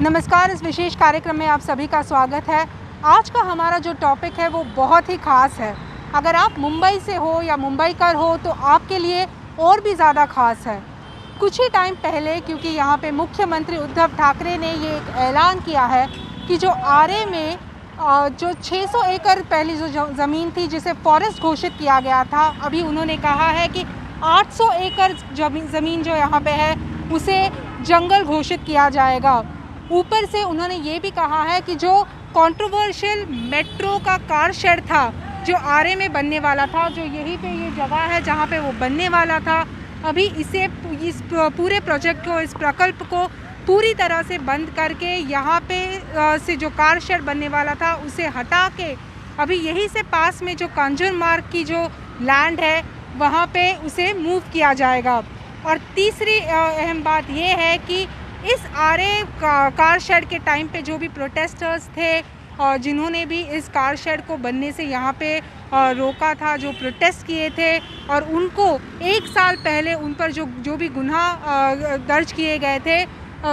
नमस्कार, इस विशेष कार्यक्रम में आप सभी का स्वागत है। आज का हमारा जो टॉपिक है वो बहुत ही ख़ास है। अगर आप मुंबई से हो या मुंबईकर हो तो आपके लिए और भी ज़्यादा ख़ास है। कुछ ही टाइम पहले, क्योंकि यहाँ पे मुख्यमंत्री उद्धव ठाकरे ने ये एक ऐलान किया है कि जो आरे में जो 600 एकड़ पहली जो ज़मीन थी जिसे फॉरेस्ट घोषित किया गया था, अभी उन्होंने कहा है कि 800 एकड़ ज़मीन जो यहाँ पे है उसे जंगल घोषित किया जाएगा। ऊपर से उन्होंने ये भी कहा है कि जो कंट्रोवर्शियल मेट्रो का कार शेड था जो आरे में बनने वाला था, जो यहीं पे ये जगह है जहाँ पे वो बनने वाला था, अभी इस पूरे प्रोजेक्ट को, इस प्रकल्प को पूरी तरह से बंद करके यहाँ पे से जो कार शेड बनने वाला था उसे हटा के अभी यहीं से पास में जो कांजूरमार्ग की जो लैंड है वहाँ पे उसे मूव किया जाएगा। और तीसरी अहम बात ये है कि इस आरे कार शेड के टाइम पे जो भी प्रोटेस्टर्स थे और जिन्होंने भी इस कार शेड को बनने से यहाँ पे रोका था, जो प्रोटेस्ट किए थे, और उनको 1 साल पहले उन पर जो भी गुनाह दर्ज किए गए थे,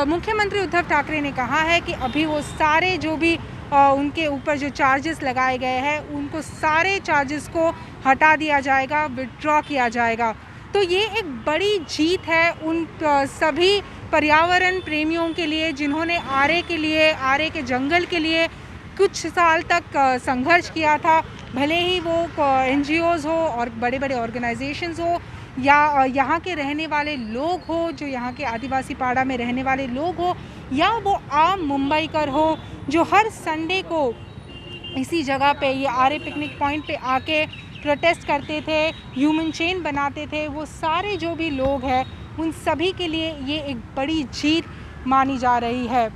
मुख्यमंत्री उद्धव ठाकरे ने कहा है कि अभी वो सारे जो भी उनके ऊपर जो चार्जेस लगाए गए हैं उनको सारे चार्जेस को हटा दिया जाएगा, विड्रॉ किया जाएगा। तो ये एक बड़ी जीत है उन सभी पर्यावरण प्रेमियों के लिए जिन्होंने आरे के जंगल के लिए कुछ साल तक संघर्ष किया था। भले ही वो NGOs हो और बड़े बड़े ऑर्गेनाइजेशंस हो या यहाँ के रहने वाले लोग हो, जो यहाँ के आदिवासी पाड़ा में रहने वाले लोग हो, या वो आम मुंबईकर हो जो हर संडे को इसी जगह पे, ये आरे पिकनिक पॉइंट पे आके प्रोटेस्ट करते थे, ह्यूमन चेन बनाते थे। वो सारे जो भी लोग हैं उन सभी के लिए ये एक बड़ी जीत मानी जा रही है।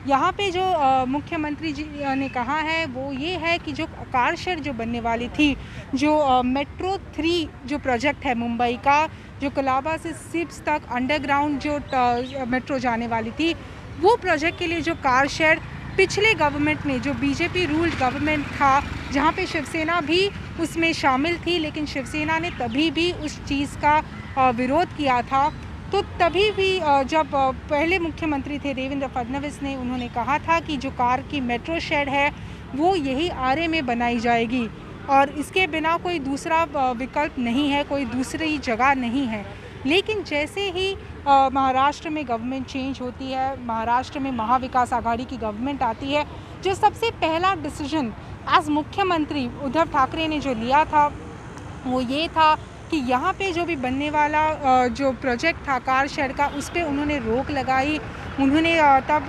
यहाँ पे जो मुख्यमंत्री जी ने कहा है वो ये है कि जो कार शेड जो बनने वाली थी, जो मेट्रो 3 जो प्रोजेक्ट है मुंबई का, जो कोलाबा से सिप्स तक अंडरग्राउंड जो मेट्रो जाने वाली थी, वो प्रोजेक्ट के लिए जो कार शेड पिछले गवर्नमेंट ने, जो बीजेपी रूल्ड गवर्नमेंट था जहाँ पे शिवसेना भी उसमें शामिल थी, लेकिन शिवसेना ने तभी भी उस चीज़ का विरोध किया था। तो तभी भी जब पहले मुख्यमंत्री थे देवेंद्र फडणवीस ने, उन्होंने कहा था कि जो कार की मेट्रो शेड है वो यही आरे में बनाई जाएगी और इसके बिना कोई दूसरा विकल्प नहीं है, कोई दूसरी जगह नहीं है। लेकिन जैसे ही महाराष्ट्र में गवर्नमेंट चेंज होती है, महाराष्ट्र में महाविकास आघाड़ी की गवर्नमेंट आती है, जो सबसे पहला डिसीजन एज मुख्यमंत्री उद्धव ठाकरे ने जो लिया था वो ये था कि यहाँ पे जो भी बनने वाला जो प्रोजेक्ट था कार शेड का, उस पर उन्होंने रोक लगाई। उन्होंने तब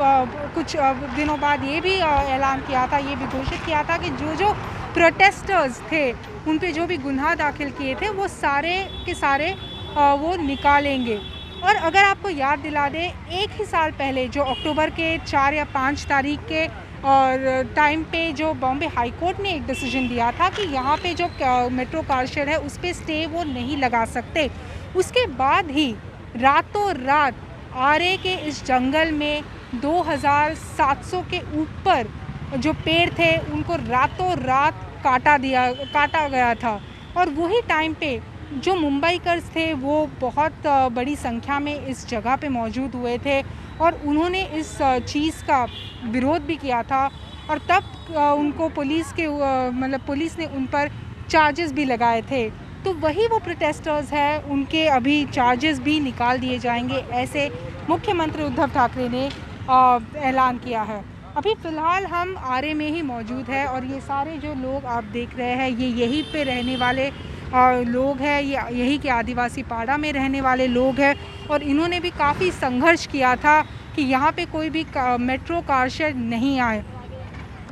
कुछ दिनों बाद ये भी ऐलान किया था, ये भी घोषित किया था कि जो प्रोटेस्टर्स थे उन पे जो भी गुनाह दाखिल किए थे वो सारे के सारे वो निकालेंगे। और अगर आपको याद दिला दें, एक ही साल पहले जो अक्टूबर के 4 या 5 तारीख के और टाइम पे जो बॉम्बे हाई कोर्ट ने एक डिसीजन दिया था कि यहाँ पे जो मेट्रो कार शेड है उस पर स्टे वो नहीं लगा सकते। उसके बाद ही रातों रात आरे के इस जंगल में 2700 के ऊपर जो पेड़ थे उनको रातों रात काटा गया था। और वही टाइम पे जो मुंबईकर्स थे वो बहुत बड़ी संख्या में इस जगह पे मौजूद हुए थे और उन्होंने इस चीज़ का विरोध भी किया था। और तब उनको पुलिस ने उन पर चार्जेस भी लगाए थे। तो वही वो प्रोटेस्टर्स हैं, उनके अभी चार्जेस भी निकाल दिए जाएंगे, ऐसे मुख्यमंत्री उद्धव ठाकरे ने ऐलान किया है। अभी फ़िलहाल हम आरे में ही मौजूद है और ये सारे जो लोग आप देख रहे हैं ये यहीं पे रहने वाले लोग हैं, ये यही के आदिवासी पाड़ा में रहने वाले लोग हैं और इन्होंने भी काफ़ी संघर्ष किया था कि यहाँ पे कोई भी मेट्रो कार शेड नहीं आए।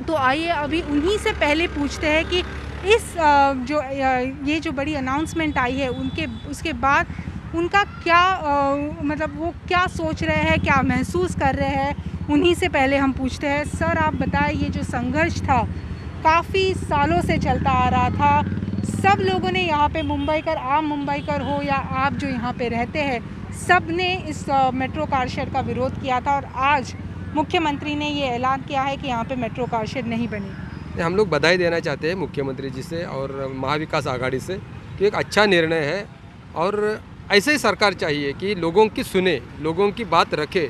तो आइए अभी उन्हीं से पहले पूछते हैं कि इस ये जो बड़ी अनाउंसमेंट आई है उसके बाद उनका क्या मतलब वो क्या सोच रहे हैं, क्या महसूस कर रहे हैं, उन्हीं से पहले हम पूछते हैं। सर, आप बताएं, ये जो संघर्ष था काफ़ी सालों से चलता आ रहा था, सब लोगों ने यहाँ पे आम मुंबईकर हो या आप जो यहाँ पे रहते हैं, सब ने इस मेट्रो कार शेड का विरोध किया था और आज मुख्यमंत्री ने ये ऐलान किया है कि यहाँ पे मेट्रो कार शेड नहीं बनेगी। हम लोग बधाई देना चाहते हैं मुख्यमंत्री जी से और महाविकास आघाड़ी से कि एक अच्छा निर्णय है और ऐसे ही सरकार चाहिए कि लोगों की सुने, लोगों की बात रखे।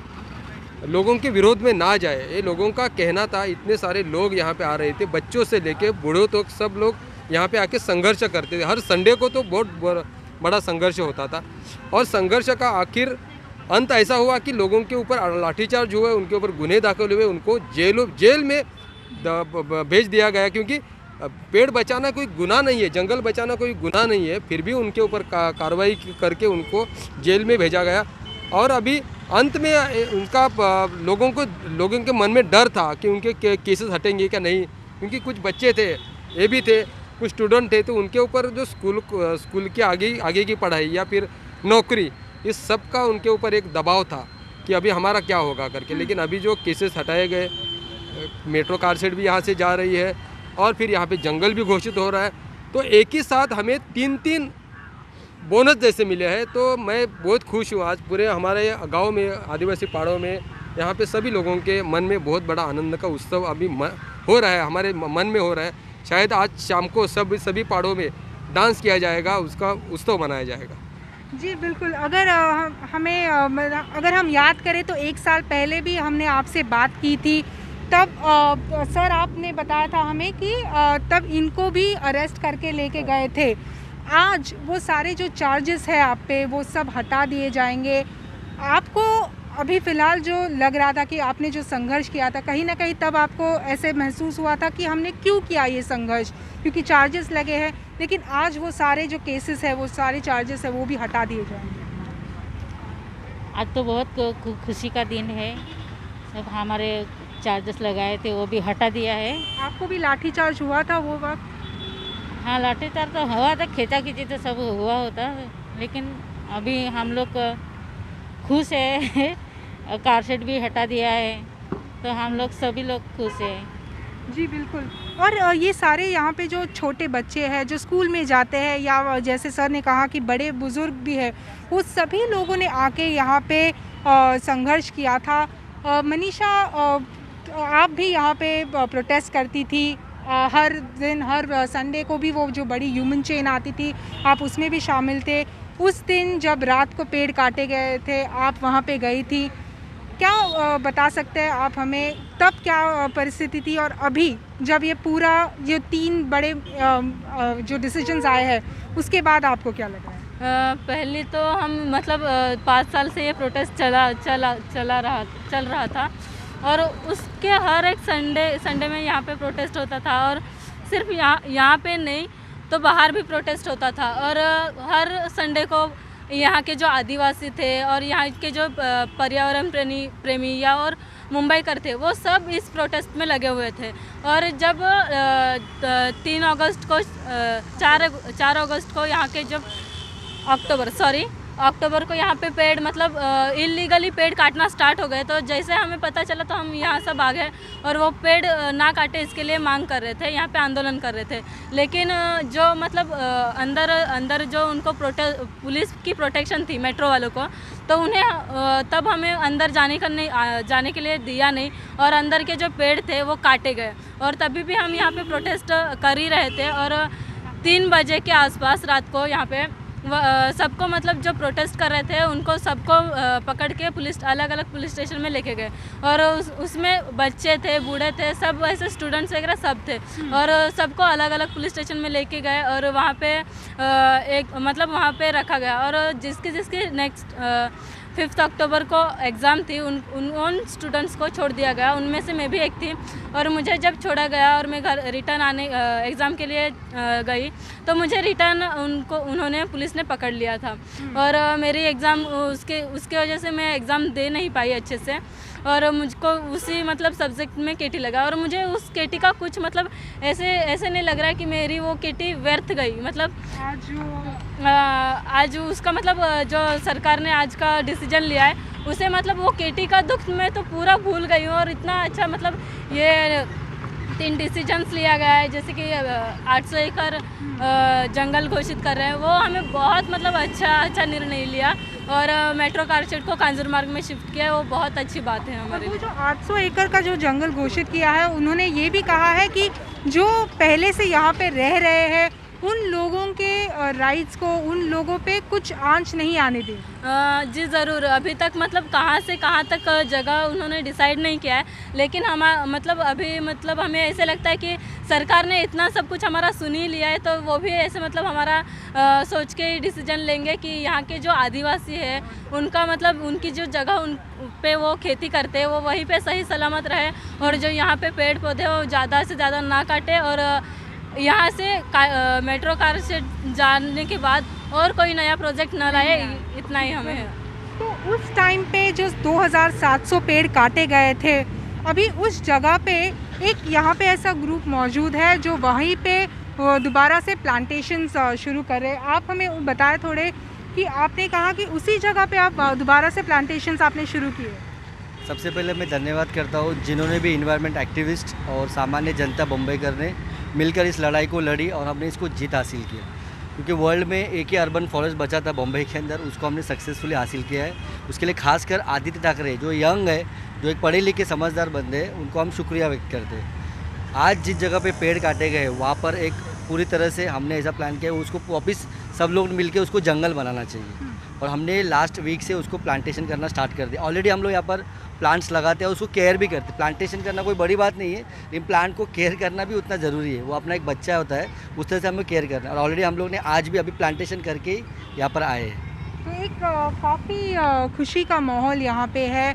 लोगों के विरोध में ना जाए, ये लोगों का कहना था। इतने सारे लोग यहाँ पे आ रहे थे, बच्चों से लेके बूढ़ों तक सब लोग यहाँ पे आके संघर्ष करते थे। हर संडे को तो बहुत बड़ा संघर्ष होता था और संघर्ष का आखिर अंत ऐसा हुआ कि लोगों के ऊपर लाठीचार्ज हुए, उनके ऊपर गुन्हे दाखिल हुए, उनको जेल में भेज दिया गया, क्योंकि पेड़ बचाना कोई गुनाह नहीं है, जंगल बचाना कोई गुनाह नहीं है, फिर भी उनके ऊपर कार्रवाई करके उनको जेल में भेजा गया। और अभी अंत में उनका लोगों के मन में डर था कि उनके केसेस हटेंगे क्या नहीं, क्योंकि कुछ बच्चे थे, ये भी थे, कुछ स्टूडेंट थे, तो उनके ऊपर जो स्कूल के आगे की पढ़ाई या फिर नौकरी, इस सब का उनके ऊपर एक दबाव था कि अभी हमारा क्या होगा करके। लेकिन अभी जो केसेस हटाए गए, मेट्रो कार सेट भी यहाँ से जा रही है और फिर यहाँ पे जंगल भी घोषित हो रहा है, तो एक ही साथ हमें 3 बोनस जैसे मिले हैं। तो मैं बहुत खुश हूँ। आज पूरे हमारे गांव में, आदिवासी पहाड़ों में, यहाँ पे सभी लोगों के मन में बहुत बड़ा आनंद का उत्सव अभी हो रहा है, हमारे मन में हो रहा है। शायद आज शाम को सभी पहाड़ों में डांस किया जाएगा, उसका उत्सव मनाया जाएगा। जी बिल्कुल। अगर अगर हम याद करें तो 1 साल पहले भी हमने आपसे बात की थी, तब सर आपने बताया था हमें कि तब इनको भी अरेस्ट करके लेके गए थे। आज वो सारे जो चार्जेस है आप पे, वो सब हटा दिए जाएंगे। आपको अभी फ़िलहाल जो लग रहा था कि आपने जो संघर्ष किया था, कहीं ना कहीं तब आपको ऐसे महसूस हुआ था कि हमने क्यों किया ये संघर्ष, क्योंकि चार्जेस लगे हैं, लेकिन आज वो सारे जो केसेस है, वो सारे चार्जेस है, वो भी हटा दिए जाएंगे। आज तो बहुत खुशी का दिन है। सब हमारे चार्जेस लगाए थे वो भी हटा दिया है। आपको भी लाठी चार्ज हुआ था वो वक्त? हाँ, लाठीचार्ज तो हुआ था, खींचा खींची तो सब हुआ होता, लेकिन अभी हम लोग खुश है। कार सेट भी हटा दिया है, तो हम लोग सभी लोग खुश हैं। जी बिल्कुल। और ये सारे यहाँ पे जो छोटे बच्चे हैं जो स्कूल में जाते हैं, या जैसे सर ने कहा कि बड़े बुज़ुर्ग भी हैं, वो सभी लोगों ने आके यहाँ पे संघर्ष किया था। मनीषा, आप भी यहाँ पे प्रोटेस्ट करती थी, हर दिन, हर संडे को भी वो जो बड़ी ह्यूमन चेन आती थी, आप उसमें भी शामिल थे। उस दिन जब रात को पेड़ काटे गए थे, आप वहाँ पे गई थी। क्या बता सकते हैं आप हमें, तब क्या परिस्थिति थी, और अभी जब ये पूरा जो 3 बड़े जो डिसीजंस आए हैं, उसके बाद आपको क्या लग रहा है? पहले तो हम मतलब 5 साल से ये प्रोटेस्ट चल रहा था, और उसके हर एक संडे में यहाँ पे प्रोटेस्ट होता था, और सिर्फ यहाँ पे नहीं तो बाहर भी प्रोटेस्ट होता था। और हर संडे को यहाँ के जो आदिवासी थे और यहाँ के जो पर्यावरण प्रेमी या और मुंबईकर थे, वो सब इस प्रोटेस्ट में लगे हुए थे। और जब 3 अगस्त को 4 अगस्त को यहाँ के जब अक्टूबर को यहाँ पे पेड़ मतलब इलीगली पेड़ काटना स्टार्ट हो गए, तो जैसे हमें पता चला तो हम यहाँ सब आ गए और वो पेड़ ना काटे इसके लिए मांग कर रहे थे, यहाँ पे आंदोलन कर रहे थे। लेकिन जो मतलब अंदर जो उनको पुलिस की प्रोटेक्शन थी मेट्रो वालों को, तो उन्हें तब हमें अंदर जाने के लिए दिया नहीं, और अंदर के जो पेड़ थे वो काटे गए। और तभी भी हम यहाँ पे प्रोटेस्ट कर ही रहे थे, और 3 बजे के आसपास रात को यहाँ पे सबको मतलब जो प्रोटेस्ट कर रहे थे उनको सबको पकड़ के अलग अलग पुलिस स्टेशन में लेके गए। और उसमें बच्चे थे, बूढ़े थे, सब ऐसे स्टूडेंट्स वगैरह सब थे, और सबको अलग अलग पुलिस स्टेशन में लेके गए, और वहाँ पे वहाँ पे रखा गया। और जिसकी नेक्स्ट 5 अक्टूबर को एग्ज़ाम थी, उन स्टूडेंट्स को छोड़ दिया गया, उनमें से मैं भी एक थी। और मुझे जब छोड़ा गया और मैं घर रिटर्न एग्ज़ाम के लिए गई, तो मुझे रिटर्न उन्होंने पुलिस ने पकड़ लिया था, और मेरी एग्ज़ाम उसके वजह से मैं एग्ज़ाम दे नहीं पाई अच्छे से, और मुझको उसी मतलब सब्जेक्ट में केटी लगा। और मुझे उस केटी का कुछ मतलब ऐसे नहीं लग रहा है कि मेरी वो केटी व्यर्थ गई। मतलब आज उसका मतलब जो सरकार ने आज का डिसीजन लिया है, उसे मतलब वो केटी का दुख मैं तो पूरा भूल गई हूँ। और इतना अच्छा मतलब ये 3 डिसीजंस लिया गया है, जैसे कि 800 एकड़ जंगल घोषित कर रहे हैं, वो हमें बहुत मतलब अच्छा निर्णय लिया। और मेट्रो कार सेट को कांजूर मार्ग में शिफ्ट किया है, वो बहुत अच्छी बात है हमारे लिए। जो 800 एकड़ का जो जंगल घोषित किया है, उन्होंने ये भी कहा है कि जो पहले से यहाँ पे रह रहे हैं उन लोगों के राइट्स को, उन लोगों पे कुछ आंच नहीं आने दें? जी ज़रूर। अभी तक मतलब कहाँ से कहाँ तक जगह उन्होंने डिसाइड नहीं किया है, लेकिन मतलब अभी मतलब हमें ऐसे लगता है कि सरकार ने इतना सब कुछ हमारा सुन ही लिया है, तो वो भी ऐसे मतलब हमारा सोच के ही डिसीजन लेंगे कि यहाँ के जो आदिवासी है उनका मतलब उनकी जो जगह उन पे वो खेती करते हैं वो वहीं पे सही सलामत रहे, और जो यहाँ पे पेड़ पौधे वो ज़्यादा से ज़्यादा ना काटे, और यहाँ से मेट्रो कार से जाने के बाद और कोई नया प्रोजेक्ट न लाए, इतना ही हमें है। तो उस टाइम पे जो 2700 पेड़ काटे गए थे, अभी उस जगह पे एक यहाँ पे ऐसा ग्रुप मौजूद है जो वहीं पे दोबारा से प्लांटेशंस शुरू कर रहे हैं। आप हमें बताएं थोड़े कि आपने कहा कि उसी जगह पे आप दोबारा से प्लांटेशंस आपने शुरू किए। सबसे पहले मैं धन्यवाद करता हूँ जिन्होंने भी इन्वायरमेंट एक्टिविस्ट और सामान्य जनता बम्बईकर ने मिलकर इस लड़ाई को लड़ी और हमने इसको जीत हासिल किया, क्योंकि वर्ल्ड में एक ही अर्बन फॉरेस्ट बचा था बम्बई के अंदर, उसको हमने सक्सेसफुली हासिल किया है। उसके लिए खासकर आदित्य ठाकरे जो यंग है, जो एक पढ़े लिखे समझदार बंदे हैं, उनको हम शुक्रिया व्यक्त करते हैं। आज जिस जगह पे पेड़ काटे गए वहाँ पर एक पूरी तरह से हमने ऐसा प्लान किया उसको वापस सब लोग मिलकर उसको जंगल बनाना चाहिए, और हमने लास्ट वीक से उसको प्लांटेशन करना स्टार्ट कर दिया। ऑलरेडी हम लोग यहाँ पर प्लांट्स लगाते हैं, उसको केयर भी करते हैं। प्लांटेशन करना कोई बड़ी बात नहीं है, लेकिन प्लांट को केयर करना भी उतना ज़रूरी है। वो अपना एक बच्चा होता है, उस तरह से हमें केयर करना है, और ऑलरेडी हम लोग ने आज भी अभी प्लांटेशन करके ही यहाँ पर आए हैं। तो एक काफ़ी खुशी का माहौल यहाँ पे है।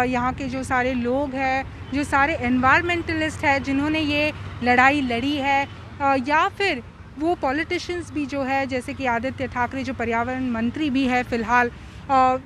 यहाँ के जो सारे लोग हैं, जो सारे एनवायरमेंटलिस्ट हैं जिन्होंने ये लड़ाई लड़ी है, या फिर वो पॉलिटिशियंस भी जो है जैसे कि आदित्य ठाकरे जो पर्यावरण मंत्री भी है फ़िलहाल,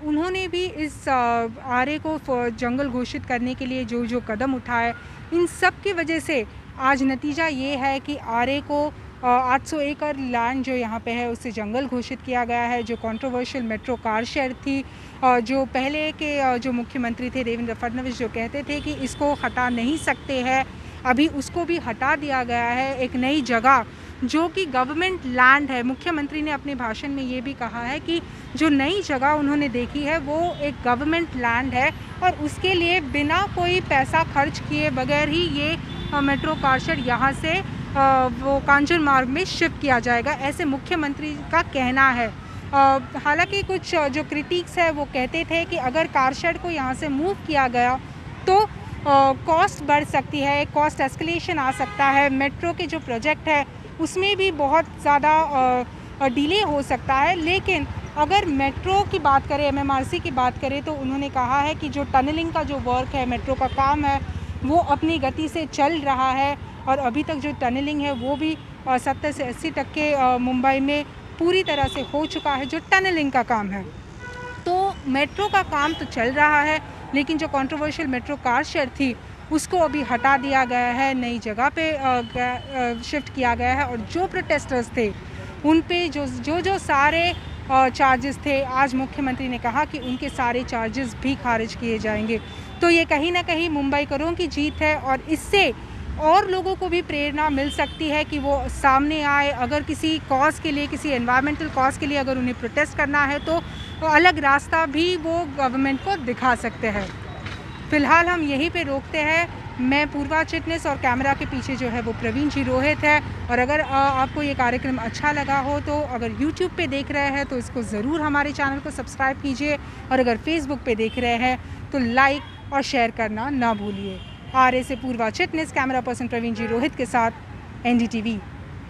उन्होंने भी इस आरे को जंगल घोषित करने के लिए जो जो कदम उठाए, इन सब की वजह से आज नतीजा ये है कि आरे को 800 एकड़ लैंड जो यहाँ पे है उससे जंगल घोषित किया गया है। जो कंट्रोवर्शियल मेट्रो कार शेड थी, जो पहले के जो मुख्यमंत्री थे देवेंद्र फडणवीस जो कहते थे कि इसको हटा नहीं सकते हैं, अभी उसको भी हटा दिया गया है। एक नई जगह जो कि गवर्नमेंट लैंड है, मुख्यमंत्री ने अपने भाषण में ये भी कहा है कि जो नई जगह उन्होंने देखी है वो एक गवर्नमेंट लैंड है, और उसके लिए बिना कोई पैसा खर्च किए बगैर ही ये मेट्रो कार शेड यहाँ से वो कांचन मार्ग में शिफ्ट किया जाएगा, ऐसे मुख्यमंत्री का कहना है। हालांकि कुछ जो क्रिटिक्स है वो कहते थे कि अगर कार शेड को यहाँ से मूव किया गया तो कॉस्ट बढ़ सकती है, कॉस्ट एस्केलेशन आ सकता है, मेट्रो के जो प्रोजेक्ट है उसमें भी बहुत ज़्यादा डिले हो सकता है। लेकिन अगर मेट्रो की बात करें, MMRC की बात करें, तो उन्होंने कहा है कि जो टनलिंग का जो वर्क है, मेट्रो का काम है, वो अपनी गति से चल रहा है, और अभी तक जो टनलिंग है वो भी 70 से 80% मुंबई में पूरी तरह से हो चुका है, जो टनलिंग का काम है। तो मेट्रो का काम तो चल रहा है, लेकिन जो कंट्रोवर्शियल मेट्रो कार शेड थी उसको अभी हटा दिया गया है, नई जगह पे शिफ्ट किया गया है, और जो प्रोटेस्टर्स थे उन पे जो सारे चार्जेस थे, आज मुख्यमंत्री ने कहा कि उनके सारे चार्जेस भी खारिज किए जाएंगे। तो ये कहीं ना कहीं मुंबईकरों की जीत है, और इससे और लोगों को भी प्रेरणा मिल सकती है कि वो सामने आए। अगर किसी कॉज के लिए, किसी एनवायरमेंटल कॉज के लिए अगर उन्हें प्रोटेस्ट करना है तो अलग रास्ता भी वो गवर्नमेंट को दिखा सकते हैं। फ़िलहाल हम यहीं पे रोकते हैं। मैं पूर्वा चिटनिस, और कैमरा के पीछे जो है वो प्रवीण जी रोहित है। और अगर आपको ये कार्यक्रम अच्छा लगा हो तो अगर YouTube पे देख रहे हैं तो इसको ज़रूर हमारे चैनल को सब्सक्राइब कीजिए, और अगर Facebook पे देख रहे हैं तो लाइक और शेयर करना ना भूलिए। RA से पूर्वा चिटनिस, कैमरा पर्सन प्रवीण जी रोहित के साथ NDTV।